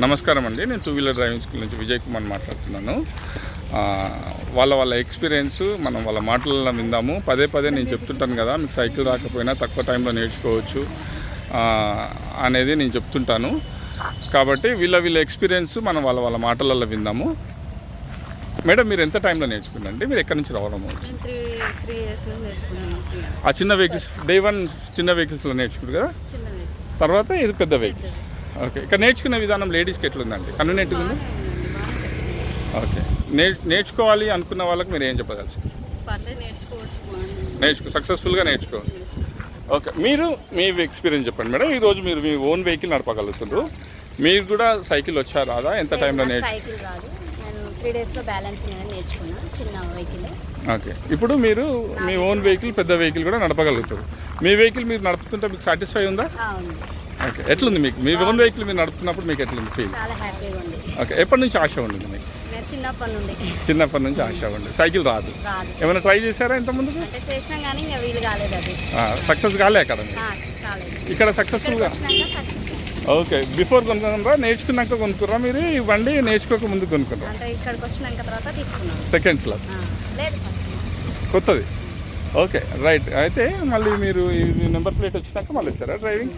నమస్కారం అండి. నేను టూ వీలర్ డ్రైవింగ్ స్కూల్ నుంచి విజయ్ కుమార్ మాట్లాడుతున్నాను. వాళ్ళ ఎక్స్పీరియన్స్ మనం వాళ్ళ మాటలలో విందాము. పదే నేను చెప్తుంటాను కదా, మీకు సైకిల్ రాకపోయినా తక్కువ టైంలో నేర్చుకోవచ్చు అనేది నేను చెప్తుంటాను. కాబట్టి వీళ్ళ ఎక్స్పీరియన్స్ మనం వాళ్ళ మాటలలో విందాము. మేడం, మీరు ఎంత టైంలో నేర్చుకున్నారండి? మీరు ఎక్కడి నుంచి రావడం? ఆ చిన్న వెహికల్స్ డే 1 చిన్న వెహికల్స్లో నేర్చుకున్నారు కదా, తర్వాత ఇది పెద్ద వెహికల్. ఓకే, ఇక్కడ నేర్చుకునే విధానం లేడీస్కి ఎట్లుందండి? కన్వీనియంట్గా ఉంది? ఓకే, నేర్చుకోవాలి అనుకున్న వాళ్ళకి మీరు ఏం చెప్పదలుచు? సక్సెస్ఫుల్గా నేర్చుకోవాలి. ఓకే, మీరు మీ ఎక్స్పీరియన్స్ చెప్పండి మేడం. ఈరోజు మీరు మీ ఓన్ వెహికల్ నడపగలుగుతున్నారు. మీరు కూడా సైకిల్ వచ్చా రాదా? ఎంత టైంలో సైకిల్ రాదు, నేను 3 డేస్లో బ్యాలెన్సింగ్ అనేది నేర్చుకున్నాను, చిన్న వెహికల్. ఓకే, ఇప్పుడు మీరు మీ ఓన్ వెహికల్ పెద్ద వెహికల్ కూడా నడపగలుగుతారు. మీ వెహికల్ మీరు నడుపుతుంటే మీకు సాటిస్ఫై ఉందా? ఓకే, ఎట్లుంది మీకు మీ ఓన్ వెహికల్ మీరు నడుపుతున్నప్పుడు మీకు ఎట్లుంది ఫీల్? చాలా హ్యాపీగా ఉంది. ఓకే, ఎప్పటి నుంచి ఆశ ఉండింది మీకు? చిన్నప్పటి నుంచి ఆశ ఉంది. సైకిల్ రాదు, ఏమైనా ట్రై చేశారా ఇంతకుముందు? చేసినాం కానీ వీలు కాలేదు. అది సక్సెస్ కాలే కదా ఇక్కడ? సక్సెస్ఫుల్గా ఓకే. బిఫోర్ కొనుక్కున్నారా, నేర్చుకున్నాక కొనుక్కురా? మీరు ఈ బండి నేర్చుకోక ముందు కొనుక్కున్నారా? ఇక్కడికి వచ్చినాక తర్వాత తీసుకున్నాం సెకండ్స్లో కొత్తది. Okay, right. అయితే మళ్ళీ మీరు ఈ నెంబర్ ప్లేట్ వచ్చినాక మళ్ళీ వచ్చారా డ్రైవింగ్?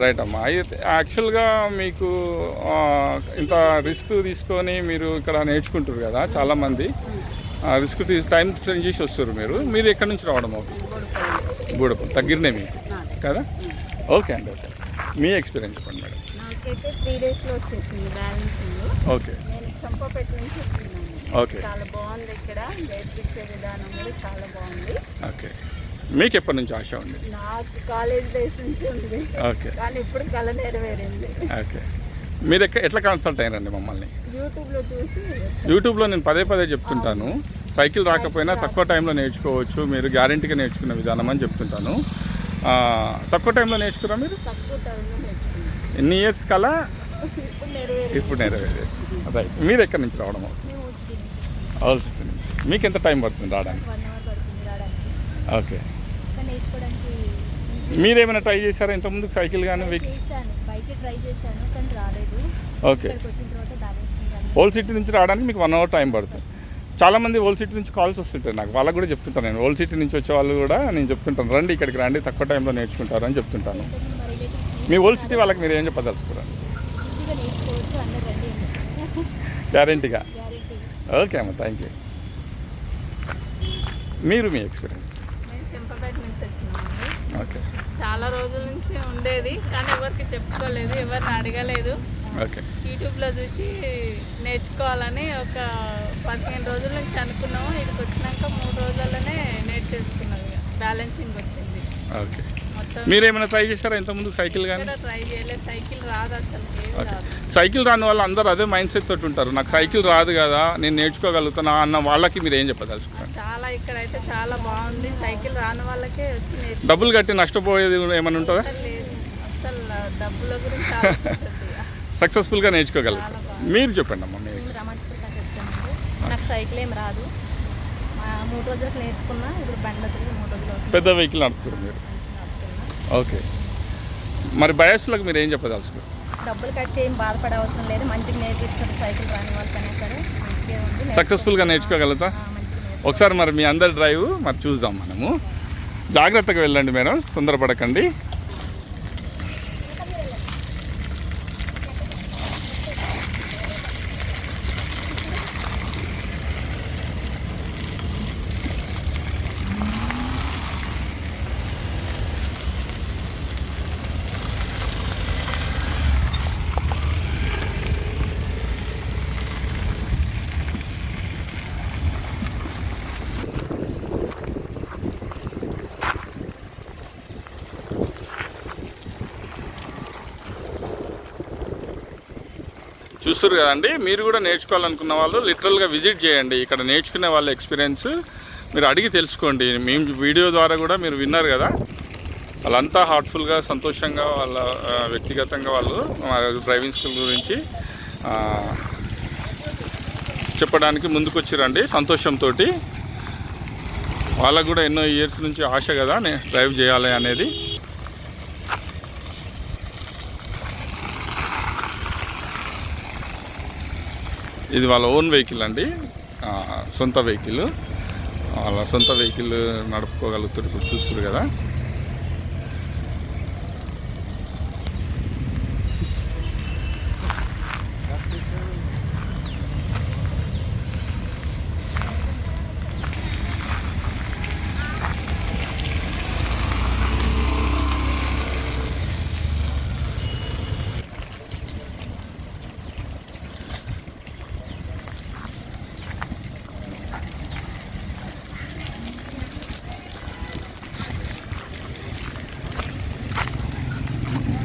రైట్ అమ్మా. అయితే యాక్చువల్గా మీకు ఇంత రిస్క్ తీసుకొని మీరు ఇక్కడ నేర్చుకుంటారు కదా, చాలామంది రిస్క్ టైం స్పెండ్ చేసి వస్తారు. మీరు ఎక్కడి నుంచి రావడం అవుతుంది? గూడపల్లి దగ్గరనే మీకు కదా? ఓకే అండి. ఓకే, మీ ఎక్స్పీరియన్స్ చెప్పండి మేడం. నాకైతే 3 డేస్లో వచ్చేసింది బ్యాలెన్సింగ్. ఓకే, నేను చంపపేట నుంచి వచ్చిన్నాను. ఓకే, చాలా బాగుంది. ఇక్కడ నేర్పించే విధానం కూడా చాలా బాగుంది. ఓకే, మీకు ఎప్పటి నుంచి ఆశ ఉంది? నాకు కాలేజ్ డేస్ నుంచి ఉంది. ఓకే, కానీ ఇప్పుడు కళ నెరవేరింది. ఓకే, మీరు ఎట్లా కన్సల్ట్ అయ్యారండి మమ్మల్ని? యూట్యూబ్లో చూసి. యూట్యూబ్లో నేను పదే చెప్తుంటాను, సైకిల్ రాకపోయినా తక్కువ టైంలో నేర్చుకోవచ్చు, మీరు గ్యారెంటీగా నేర్చుకునే విధానం అని చెప్తుంటాను. తక్కువ టైంలో నేర్చుకురా మీరు? తక్కువ టైంలో నేర్చుకున్నాను. ఎన్ని ఇయర్స్ కలా ఇప్పుడు నెరవేరేది. రైట్. మీరు ఎక్కడి నుంచి రావడం? ఆల్ సిటీ నుంచి. మీకు ఎంత టైం పడుతుంది రావడానికి? 1 అవర్ పడుతుంది రావడానికి. ఓకే, నేర్చుకోవడానికి మీరేమైనా ట్రై చేశారా ఇంతకుముందు సైకిల్ కానీ? చేశాను, బైక్ ట్రై చేశాను కానీ రాలేదు. ఓకే, వచ్చిన తర్వాత బ్యాలెన్సింగ్. ఓల్డ్ సిటీ నుంచి రావడానికి మీకు 1 అవర్ టైం పడుతుంది. చాలామంది ఓల్డ్ సిటీ నుంచి కాల్స్ వస్తుంటాయి నాకు, వాళ్ళకు కూడా చెప్తుంటాను నేను. ఓల్డ్ సిటీ నుంచి వచ్చే వాళ్ళు కూడా నేను చెప్తుంటాను, రండి ఇక్కడికి రండి, తక్కువ టైంలో నేర్చుకుంటారు అని చెప్తుంటాను. మీ ఓల్డ్ సిటీ వాళ్ళకి మీరు ఏం చెప్పదలుచుకోరా? గ్యారెంటీగా. ఓకే అమ్మ, థ్యాంక్ యూ. మీరు మీ ఎక్స్పీరియన్స్? నేను చెంపపేట నుంచి వచ్చినాను. ఓకే, చాలా రోజుల నుంచి ఉండేది కానీ ఎవరికి చెప్పుకోలేదు, ఎవరిని అడగలేదు. ఓకే, యూట్యూబ్లో చూసి నేర్చుకోవాలని ఒక 15 రోజుల నుంచి అనుకున్నాము. ఇక్కడికి వచ్చినాక 3 రోజుల్లోనే నేర్చేసుకున్నది, బ్యాలెన్సింగ్ వచ్చింది. ఓకే, మీరేమైనా ట్రై చేశారా ఇంతకుముందు సైకిల్ కానీ? ట్రై చేయలేదు, సైకిల్ రాదు అసలు. సైకిల్ రాని వాళ్ళు అందరూ అదే మైండ్ సెట్ తోటి ఉంటారు, నాకు సైకిల్ రాదు కదా, నేను నేర్చుకోగలుగుతానా అన్న వాళ్ళకి మీరు ఏం చెప్పదలుచుకున్నారు? చాలా ఇక్కడైతే చాలా బాగుంది, సైకిల్ రాని వాళ్ళకే వచ్చి నేర్చు. డబ్బులు కట్టి నష్టపోయేది ఏమైనా ఉంటుందా? లేదు, అసలు డబ్బుల గురించి ఆలోచించద్దు. సక్సెస్ఫుల్గా నేర్చుకోగలుగుతారు. మీరు చెప్పండి అమ్మా. మీరు నాకు సైకిల్ ఏం రాదు, 3 రోజులకు నేర్చుకున్నా. ఇప్పుడు బండి 3 రోజులు పెద్ద వెహికల్ నడుపుతారు మీరు. ఓకే, మరి బయస్లకు మీరు ఏం చెప్పదలుచుకోరు? డబ్బులు కట్టి ఏం బాధపడే అవసరం లేదు, మంచిగా నేర్పిస్తారు. సైకిల్ రాని వాళ్ళకైనా సరే మంచిగా ఉంది, సక్సెస్ఫుల్గా నేర్చుకోగలుగుతా. ఒకసారి మరి మీ అందరి డ్రైవ్ మరి చూద్దాం మనము. జాగ్రత్తగా వెళ్ళండి మేడం, తొందరపడకండి. చూస్తారు కదండి, మీరు కూడా నేర్చుకోవాలనుకున్న వాళ్ళు లిటరల్గా విజిట్ చేయండి. ఇక్కడ నేర్చుకునే వాళ్ళ ఎక్స్పీరియన్స్ మీరు అడిగి తెలుసుకోండి. మేము వీడియో ద్వారా కూడా మీరు విన్నారు కదా, వాళ్ళంతా హార్ట్ఫుల్గా సంతోషంగా వాళ్ళ వ్యక్తిగతంగా వాళ్ళు డ్రైవింగ్ స్కూల్ గురించి చెప్పడానికి ముందుకొచ్చిరండి సంతోషంతో. వాళ్ళకు కూడా ఎన్నో ఇయర్స్ నుంచి ఆశ కదా డ్రైవ్ చేయాలి అనేది. ఇది వాళ్ళ ఓన్ వెహికల్ అండి, సొంత వెహికల్. వాళ్ళ సొంత వెహికల్ నడుపుకోగలుగుతారు. ఇప్పుడు చూస్తారు కదా.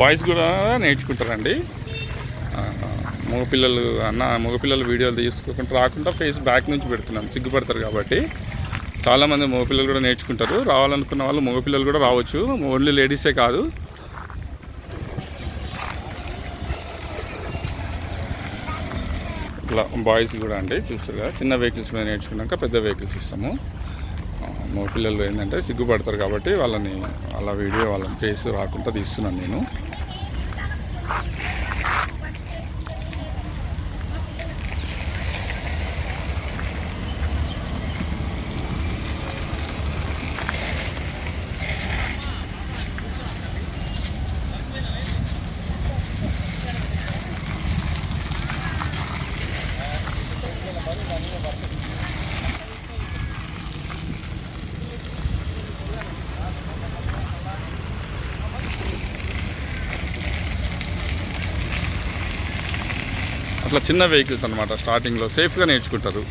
బాయ్స్ కూడా నేర్చుకుంటారండి. మగపిల్లలు వీడియోలు తీసుకోకుండా రాకుండా ఫేస్ బ్యాక్ నుంచి పెడుతున్నాను, సిగ్గుపడతారు కాబట్టి. చాలామంది మగపిల్లలు కూడా నేర్చుకుంటారు. రావాలనుకున్న వాళ్ళు మగపిల్లలు కూడా రావచ్చు, ఓన్లీ లేడీసే కాదు. ఇట్లా బాయ్స్ కూడా అండి చూస్తారు కదా. చిన్న వెహికల్స్ మీద నేర్చుకున్నాక పెద్ద వెహికల్స్ ఇస్తాము. మగపిల్లలు ఏంటంటే సిగ్గుపడతారు కాబట్టి వాళ్ళని అలా వీడియో వాళ్ళ ఫేస్ రాకుండా తీస్తున్నాను నేను. అట్లా చిన్న వెహికల్స్ అనమాట. స్టార్టింగ్లో సేఫ్గా నేర్చుకుంటారు.